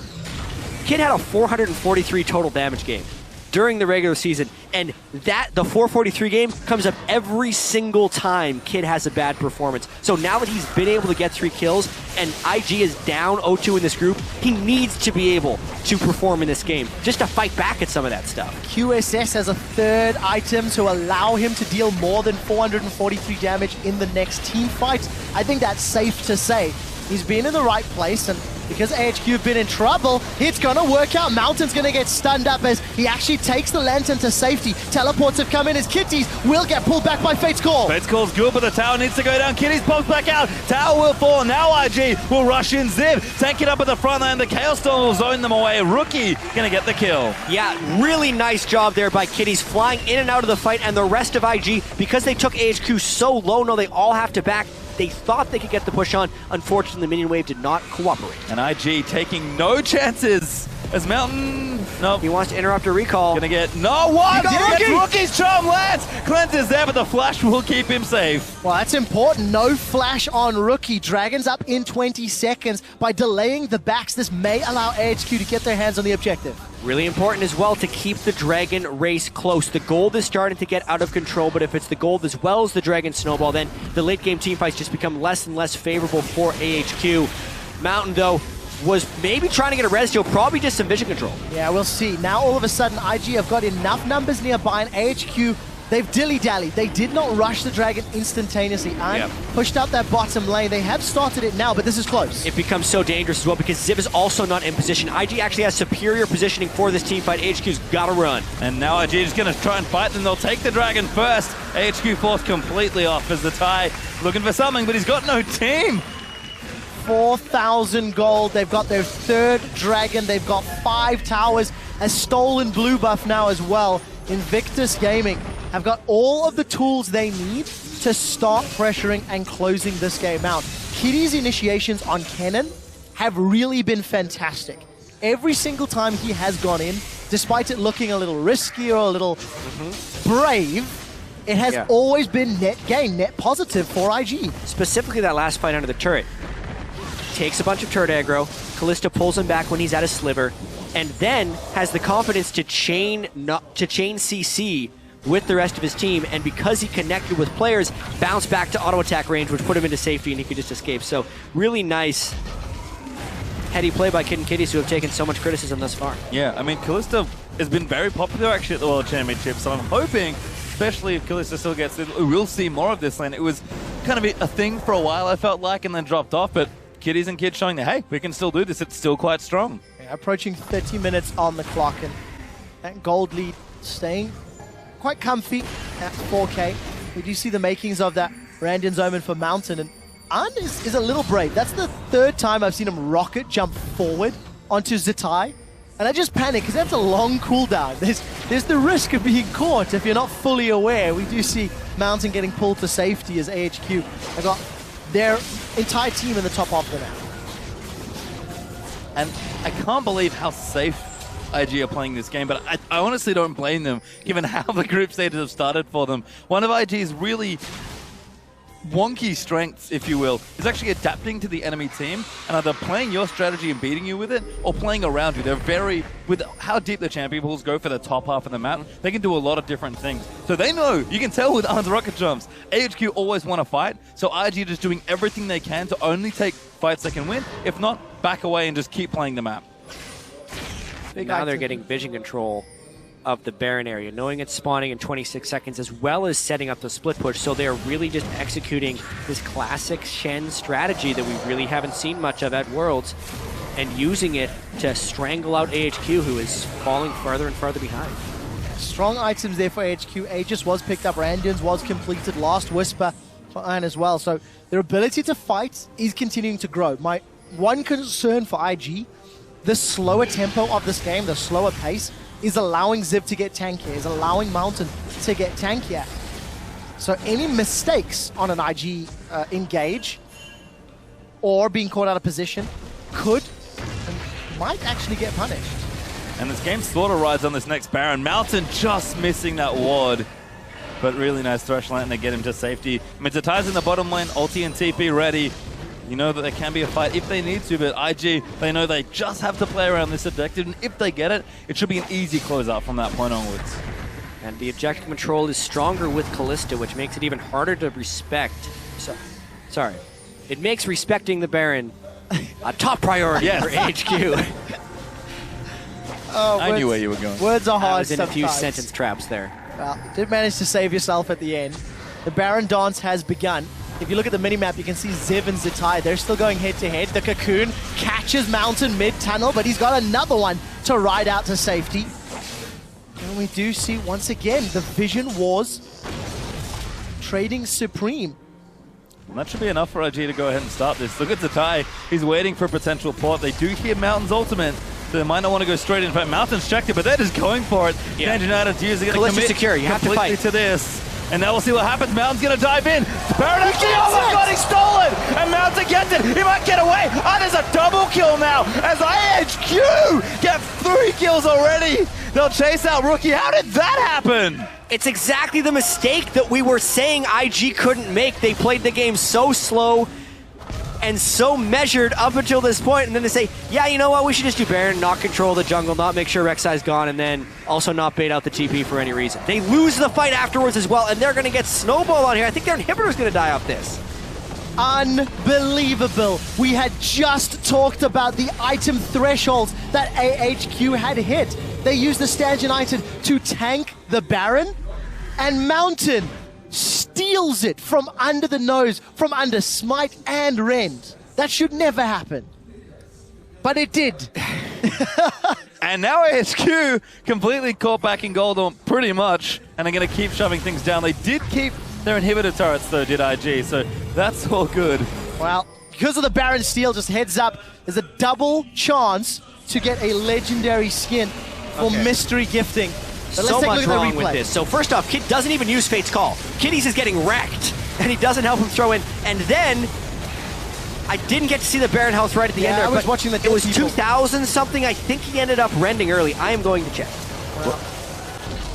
[SPEAKER 1] Kid had a 443 total damage game during the regular season, and the 443 game comes up every single time Kid has a bad performance. So now that he's been able to get 3 kills and IG is down 0-2 in this group, he needs to be able to perform in this game just to fight back at some of that stuff.
[SPEAKER 2] QSS has a 3rd item to allow him to deal more than 443 damage in the next team fight. I think that's safe to say. He's been in the right place, and because AHQ have been in trouble, it's going to work out. Mountain's going to get stunned up as he actually takes the Lantern to safety. Teleports have come in as Kitties will get pulled back by Fate's Call.
[SPEAKER 3] Fate's Call's good, but the tower needs to go down. Kitties pops back out. Tower will fall. Now IG will rush in. Ziv tank it up at the front line. The Chaos Storm will zone them away. Rookie going to get the kill.
[SPEAKER 1] Yeah, really nice job there by Kitties, flying in and out of the fight, and the rest of IG, because they took AHQ so low, now they all have to back. They thought they could get the push on. Unfortunately, the minion wave did not cooperate.
[SPEAKER 3] And IG taking no chances as Mountain... Nope.
[SPEAKER 1] He wants to interrupt a recall.
[SPEAKER 3] Gonna get... No, what?
[SPEAKER 1] Rookie!
[SPEAKER 3] Rookie's charm lands! Cleanses there, but the flash will keep him safe.
[SPEAKER 2] Well, that's important. No flash on Rookie. Dragon's up in 20 seconds. By delaying the backs, this may allow AHQ to get their hands on the objective.
[SPEAKER 1] Really important as well to keep the Dragon race close. The gold is starting to get out of control, but if it's the gold as well as the Dragon snowball, then the late game teamfights just become less and less favorable for AHQ. Mountain, though, was maybe trying to get a res deal, probably just some vision control.
[SPEAKER 2] Yeah, we'll see. Now all of a sudden, IG have got enough numbers nearby, and AHQ They've dilly-dallied. They did not rush the Dragon instantaneously and pushed out that bottom lane. They have started it now, but this is close.
[SPEAKER 1] It becomes so dangerous as well because Ziv is also not in position. IG actually has superior positioning for this team fight. AHQ's got to run.
[SPEAKER 3] And now IG is going to try and fight them. They'll take the Dragon first. AHQ forced completely off as the Thai looking for something, but he's got no team.
[SPEAKER 2] 4,000 gold. They've got their third Dragon. They've got 5 towers. A stolen blue buff now as well. Invictus Gaming have got all of the tools they need to start pressuring and closing this game out. Kitty's initiations on Kennen have really been fantastic. Every single time he has gone in, despite it looking a little risky or a little brave, it has always been net gain, net positive for IG.
[SPEAKER 1] Specifically that last fight under the turret. Takes a bunch of turret aggro, Kalista pulls him back when he's at a sliver, and then has the confidence to chain CC with the rest of his team, and because he connected with players, bounced back to auto attack range, which put him into safety and he could just escape. So really nice heady play by Kid and Kitties, who have taken so much criticism thus far.
[SPEAKER 3] Yeah, I mean, Kalista has been very popular actually at the World Championship, so I'm hoping, especially if Kalista still gets it, we'll see more of this lane. It was kind of a thing for a while, I felt like, and then dropped off, but Kitties and Kids showing that, hey, we can still do this. It's still quite strong.
[SPEAKER 2] Yeah, approaching 30 minutes on the clock, and that gold lead staying quite comfy at 4K. We do see the makings of that Randian's Omen for Mountain, and An is a little brave. That's the third time I've seen him rocket jump forward onto Zitai, and I just panic because that's a long cooldown. There's the risk of being caught if you're not fully aware. We do see Mountain getting pulled to safety as AHQ have got their entire team in the top half of the map.
[SPEAKER 3] And I can't believe how safe IG are playing this game, but I honestly don't blame them, given how the group stages have started for them. One of IG's really wonky strengths, if you will, is actually adapting to the enemy team and either playing your strategy and beating you with it, or playing around you. They're very, with how deep the champion pools go for the top half of the map, they can do a lot of different things. So they know, you can tell with Arn's rocket jumps, AHQ always want to fight, so IG are just doing everything they can to only take fights they can win, if not, back away and just keep playing the map.
[SPEAKER 1] Now they're getting vision control of the Baron area, knowing it's spawning in 26 seconds, as well as setting up the split push. So they're really just executing this classic Shen strategy that we really haven't seen much of at Worlds, and using it to strangle out AHQ, who is falling further and further behind.
[SPEAKER 2] Strong items there for AHQ. Aegis was picked up, Randian's was completed, Last Whisper for Iron as well. So their ability to fight is continuing to grow. My one concern for IG, the slower tempo of this game, the slower pace, is allowing Ziv to get tankier, is allowing Mountain to get tankier. So any mistakes on an IG engage or being caught out of position could and might actually get punished.
[SPEAKER 3] And this game sort of rides on this next Baron. Mountain just missing that ward, but really nice thresh lane to get him to safety. Mizutai's in the bottom lane, ulti and TP ready. You know that there can be a fight if they need to, but IG, they know they just have to play around this objective, and if they get it, it should be an easy closeout from that point onwards.
[SPEAKER 1] And the objective control is stronger with Kalista, which makes it even harder to respect. Sorry. It makes respecting the Baron a top priority for HQ.
[SPEAKER 2] Oh,
[SPEAKER 3] I knew where you were going.
[SPEAKER 2] Words are hard
[SPEAKER 1] I was in
[SPEAKER 2] sometimes.
[SPEAKER 1] a few sentence traps there.
[SPEAKER 2] Well, did manage to save yourself at the end. The Baron dance has begun. If you look at the minimap, you can see Ziv and Zitai. They're still going head-to-head. The Cocoon catches Mountain mid-tunnel, but he's got another one to ride out to safety. And we do see, once again, the Vision Wars trading supreme.
[SPEAKER 3] And that should be enough for IG to go ahead and start this. Look at Zitai. He's waiting for a potential port. They do hear Mountain's ultimate, so they might not want to go straight in. In fact, Mountain's checked it, but they're just going for it.
[SPEAKER 1] Yeah.
[SPEAKER 3] United Dudes are going to commit
[SPEAKER 1] secure. You have to
[SPEAKER 3] completely
[SPEAKER 1] fight.
[SPEAKER 3] to this. And now we'll see what happens. Mountain's going to dive in. Baron actually, oh my god, he's stolen! And Mountain gets it. He might get away. Oh, there's a double kill now as IHQ get 3 kills already. They'll chase out Rookie. How did that happen?
[SPEAKER 1] It's exactly the mistake that we were saying IG couldn't make. They played the game so slow and so measured up until this point, and then they say, yeah, you know what, we should just do Baron, not control the jungle, not make sure Rek'Sai's gone, and then also not bait out the TP for any reason. They lose the fight afterwards as well, and they're going to get snowballed on here. I think their inhibitor's going to die off this.
[SPEAKER 2] Unbelievable. We had just talked about the item thresholds that AHQ had hit. They used the Stanchion item to tank the Baron, and Mountain steals it from under the nose, from under Smite and Rend. That should never happen. But it did.
[SPEAKER 3] And now AHQ completely caught back in gold pretty much, and are going to keep shoving things down. They did keep their inhibitor turrets though, did IG, so that's all good.
[SPEAKER 2] Well, because of the Baron steal, just heads up, there's a double chance to get a legendary skin for mystery gifting. But
[SPEAKER 1] So much wrong with this. So first off, Kid doesn't even use Fate's Call. Kitty's is getting wrecked, and he doesn't help him throw in. And then, I didn't get to see the Baron health right at the end there.
[SPEAKER 2] I was watching the
[SPEAKER 1] It was
[SPEAKER 2] people.
[SPEAKER 1] 2,000 something. I think he ended up rending early. I am going to check.
[SPEAKER 2] Well,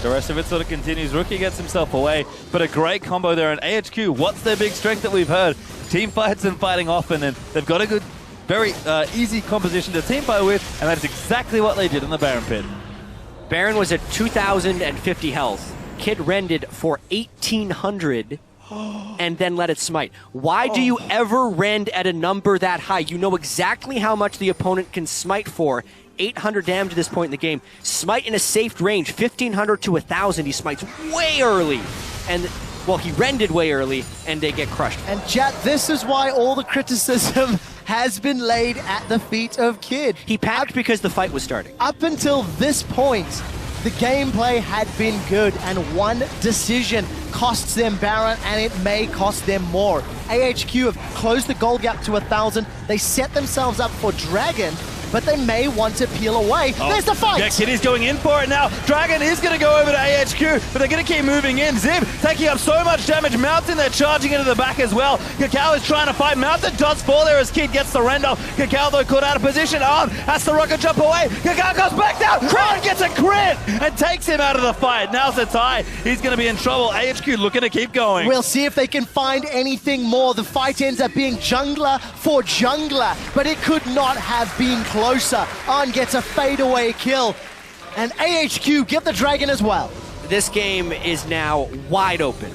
[SPEAKER 3] The rest of it sort of continues. Rookie gets himself away, but a great combo there. And AHQ, what's their big strength that we've heard? Team fights and fighting often, and they've got a good, very easy composition to team fight with, and that's exactly what they did in the Baron pit.
[SPEAKER 1] Baron was at 2,050 health. Kid rended for 1,800 and then let it smite. Why do you ever rend at a number that high? You know exactly how much the opponent can smite for. 800 damage at this point in the game. Smite in a safe range, 1,500 to 1,000. He smites way early. And, well, he rended way early, and they get crushed.
[SPEAKER 2] and Jat, this is why all the criticism has been laid at the feet of Kid.
[SPEAKER 1] He packed because the fight was starting.
[SPEAKER 2] Up until this point, the gameplay had been good, and one decision costs them Baron, and it may cost them more. AHQ have closed the goal gap to 1,000. They set themselves up for Dragon, but they may want to peel away. There's the fight!
[SPEAKER 3] Yeah, Kitty's going in for it now. Dragon is going to go over to AHQ, but they're going to keep moving in. Zib taking up so much damage. Mountain, they're charging into the back as well. Kakao is trying to fight. Mountain does fall there as Kid gets the rend off. Kakao, though, caught out of position. On has to rocket jump away. Kakao goes back down. On gets a crit and takes him out of the fight. Now's the tie. He's going to be in trouble. AHQ looking to keep going.
[SPEAKER 2] We'll see if they can find anything more. The fight ends up being jungler for jungler, but it could not have been closer. On gets a fadeaway kill, and AHQ get the Dragon as well.
[SPEAKER 1] This game is now wide open.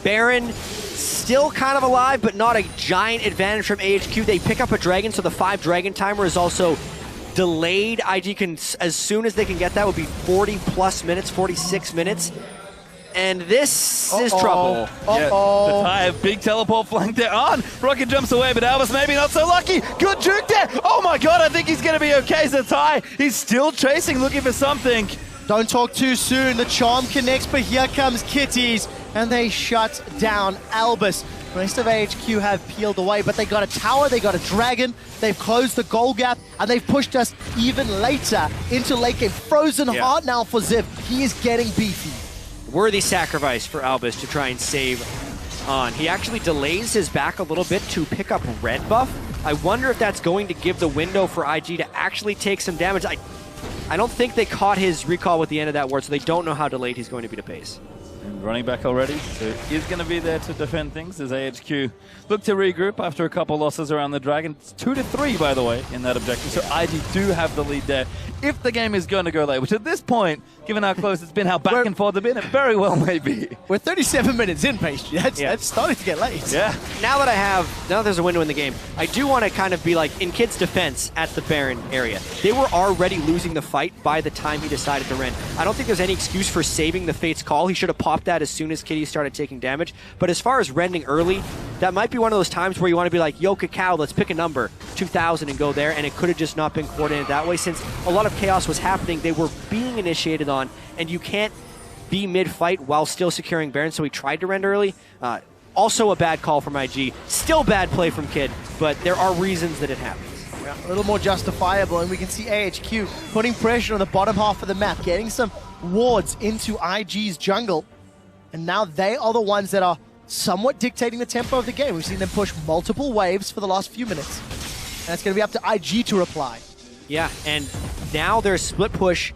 [SPEAKER 1] Baron still kind of alive, but not a giant advantage from AHQ. They pick up a Dragon, so the 5 Dragon timer is also delayed. IG can, as soon as they can get that, would be 40 plus minutes, 46 minutes. And this is trouble.
[SPEAKER 3] Yeah, the tie, big teleport flank there on. Rocket jumps away, but Albus maybe not so lucky. Good juke there. Oh my god, I think he's going to be okay. Zatai, he's still chasing, looking for something.
[SPEAKER 2] Don't talk too soon. The charm connects, but here comes Kitties, and they shut down Albus. The rest of AHQ have peeled away, but they got a tower, they got a Dragon, they've closed the goal gap, and they've pushed us even later into late game. Frozen heart now for Zip. He is getting beefy.
[SPEAKER 1] Worthy sacrifice for Albus to try and save On. He actually delays his back a little bit to pick up red buff. I wonder if that's going to give the window for IG to actually take some damage. I don't think they caught his recall with the end of that ward, so they don't know how delayed he's going to be to pace.
[SPEAKER 3] And running back already, so he's going to be there to defend things as AHQ look to regroup after a couple losses around the Dragon. It's 2-3, by the way, in that objective, so IG do have the lead there if the game is going to go late, which at this point, given how close it's been, how back and forth it's been, it very well may be.
[SPEAKER 2] We're 37 minutes in, Pastry. That's starting to get late.
[SPEAKER 3] Yeah.
[SPEAKER 1] Now that there's a window in the game, I do want to kind of be like, in Kid's defense at the Baron area, they were already losing the fight by the time he decided to rend. I don't think there's any excuse for saving the Fate's Call. He should have popped that as soon as Kitty started taking damage. But as far as rending early, that might be one of those times where you want to be like, yo, Kakao, let's pick a number, 2,000, and go there. And it could have just not been coordinated that way. Since a lot of chaos was happening, they were being initiated on, and you can't be mid-fight while still securing Baron, so he tried to rend early. Also a bad call from IG. Still bad play from Kid, but there are reasons that it happens.
[SPEAKER 2] Yeah, a little more justifiable, and we can see AHQ putting pressure on the bottom half of the map, getting some wards into IG's jungle, and now they are the ones that are somewhat dictating the tempo of the game. We've seen them push multiple waves for the last few minutes, and it's going to be up to IG to reply.
[SPEAKER 1] Yeah, and now their split push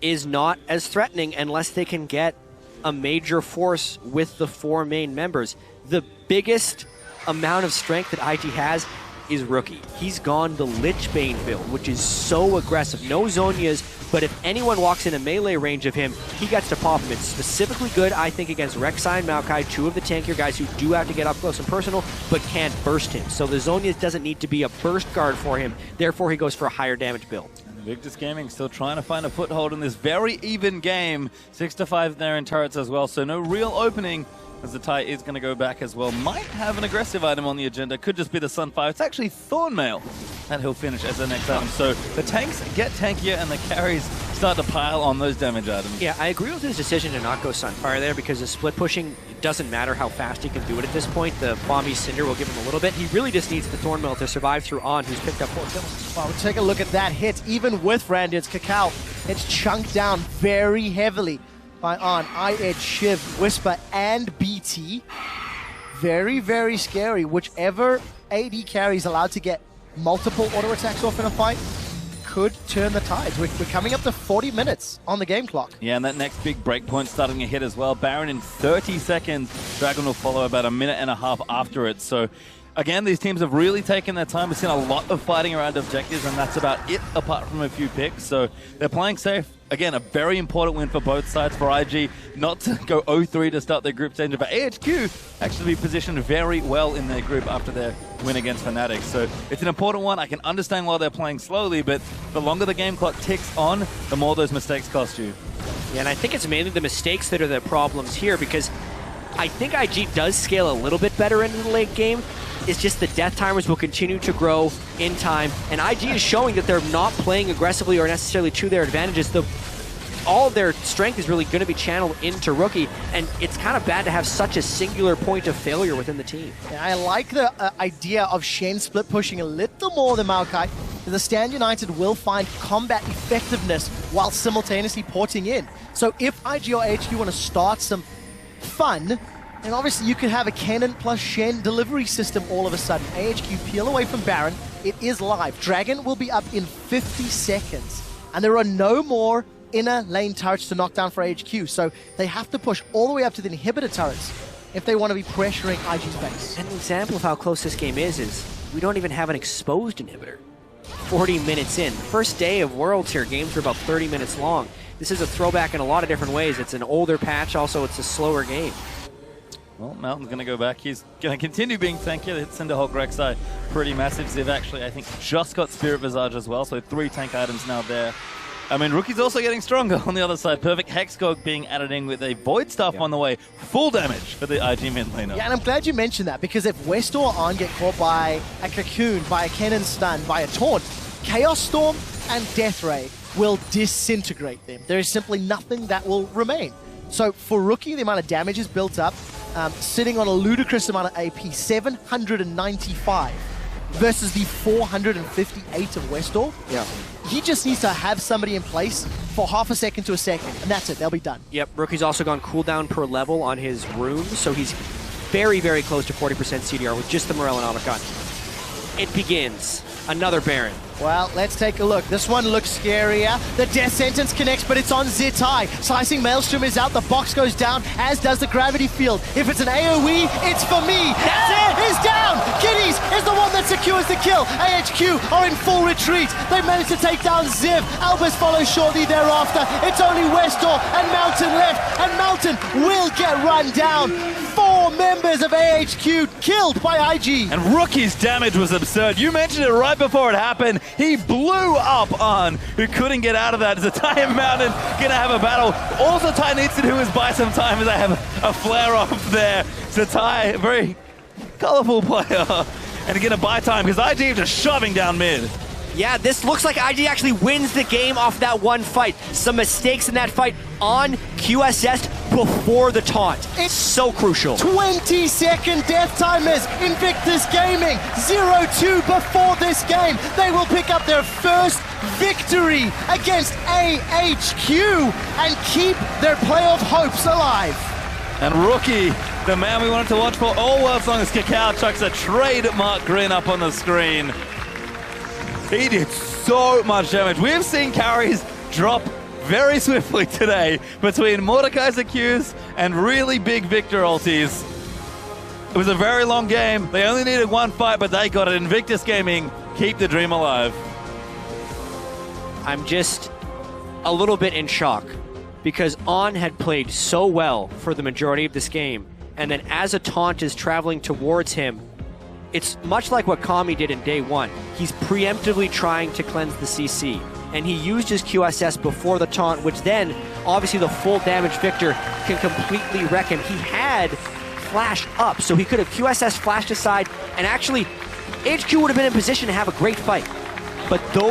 [SPEAKER 1] is not as threatening unless they can get a major force with the 4 main members. The biggest amount of strength that IG has is Rookie. He's gone the Lichbane build, which is so aggressive. No Zonias, but if anyone walks in a melee range of him, he gets to pop him. It's specifically good, I think, against Rek'Sai and Maokai, 2 of the tankier guys who do have to get up close and personal, but can't burst him. So the Zonias doesn't need to be a burst guard for him, therefore he goes for a higher damage build.
[SPEAKER 3] Invictus Gaming still trying to find a foothold in this very even game. 6-5 there in turrets as well, so no real opening as the tie is going to go back as well. Might have an aggressive item on the agenda. Could just be the Sunfire. It's actually Thornmail that he'll finish as the next item. So the tanks get tankier and the carries start to pile on those damage items.
[SPEAKER 1] Yeah, I agree with his decision to not go Sunfire there because the split pushing, it doesn't matter how fast he can do it at this point. The Bomby Cinder will give him a little bit. He really just needs the Thornmail to survive through On, who's picked up 4 kills.
[SPEAKER 2] Well, take a look at that hit. Even with Radiant's Cacao, it's chunked down very heavily by On, I-Edge, Shiv, Whisper, and BT. Very, very scary. Whichever AD carry is allowed to get multiple auto attacks off in a fight could turn the tides. We're coming up to 40 minutes on the game clock.
[SPEAKER 3] Yeah, and that next big breakpoint starting to hit as well. Baron in 30 seconds. Dragon will follow about a minute and a half after it. So again, these teams have really taken their time. We've seen a lot of fighting around objectives, and that's about it apart from a few picks. So they're playing safe. Again, a very important win for both sides. For IG, not to go 0-3 to start their group stage, but AHQ actually be positioned very well in their group after their win against Fnatic. So it's an important one. I can understand why they're playing slowly, but the longer the game clock ticks on, the more those mistakes cost you.
[SPEAKER 1] Yeah, and I think it's mainly the mistakes that are the problems here because I think IG does scale a little bit better into the late game. It's just the death timers will continue to grow in time, and IG is showing that they're not playing aggressively or necessarily to their advantages. All of their strength is really going to be channeled into Rookie, and it's kind of bad to have such a singular point of failure within the team.
[SPEAKER 2] Yeah, I like the idea of Shen split pushing a little more than Maokai. The Stand United will find combat effectiveness while simultaneously porting in. So if IG or HQ want to start some fun, and obviously you could have a Cannon plus Shen delivery system all of a sudden. AHQ peel away from Baron. It is live. Dragon will be up in 50 seconds. And there are no more inner lane turrets to knock down for AHQ. So they have to push all the way up to the inhibitor turrets if they want to be pressuring IG's base.
[SPEAKER 1] An example of how close this game is we don't even have an exposed inhibitor. 40 minutes in. First day of Worlds here. Games are about 30 minutes long. This is a throwback in a lot of different ways. It's an older patch. Also, it's a slower game.
[SPEAKER 3] Well, Mountain's going to go back. He's going to continue being tanky. The Cinderhawk Rek'Sai pretty massive. They've actually, I think, just got Spirit Visage as well, so 3 tank items now there. I mean, Rookie's also getting stronger on the other side. Perfect Hexgog being added in with a Void Staff on the way. Full damage for the IG mid laner.
[SPEAKER 2] Yeah, and I'm glad you mentioned that, because if West or On get caught by a Cocoon, by a Cannon Stun, by a Taunt, Chaos Storm and Death Ray will disintegrate them. There is simply nothing that will remain. So for Rookie, the amount of damage is built up, sitting on a ludicrous amount of AP, 795 versus the 458 of Westall.
[SPEAKER 1] Yeah.
[SPEAKER 2] He just needs to have somebody in place for half a second to a second, and that's it. They'll be done.
[SPEAKER 1] Yep, Rookie's also gone cooldown per level on his runes, so he's very, very close to 40% CDR with just the Morel and Omicron. It begins. Another Baron.
[SPEAKER 2] Well, let's take a look. This one looks scarier. The Death Sentence connects, but it's on Zitai. Slicing Maelstrom is out. The box goes down, as does the Gravity Field. If it's an AoE, it's for me. That's it! Is down! Kitties is the one that secures the kill. AHQ are in full retreat. They managed to take down Ziv. Albus follows shortly thereafter. It's only Westall and Mountain left, and Mountain will get run down. 4 members of AHQ killed by IG.
[SPEAKER 3] And Rookie's damage was absurd. You mentioned it right before it happened. He blew up On, who couldn't get out of that. Zatai and Mountain gonna have a battle. All Zatai needs to do is buy some time as they have a flare off there. Zatai, a very colorful player, and gonna buy time because IG just shoving down mid.
[SPEAKER 1] Yeah, this looks like IG actually wins the game off that one fight. Some mistakes in that fight on QSS before the taunt. It's so crucial.
[SPEAKER 2] 20-second death timers. Invictus Gaming 0-2 before this game. They will pick up their first victory against AHQ and keep their playoff hopes alive.
[SPEAKER 3] And Rookie, the man we wanted to watch for all worlds long as Cacao chucks a trademark grin up on the screen. He did so much damage. We've seen carries drop very swiftly today between Mordekaiser Qs and really big Victor ultis. It was a very long game. They only needed one fight, but they got it. Invictus Gaming, keep the dream alive.
[SPEAKER 1] I'm just a little bit in shock because On had played so well for the majority of this game, and then as a taunt is traveling towards him, it's much like what Kami did in day one. He's preemptively trying to cleanse the CC. and he used his QSS before the taunt, which then, obviously the full damage Victor can completely wreck him. He had flash up, so he could have QSS flashed aside, and actually, HQ would have been in position to have a great fight. But those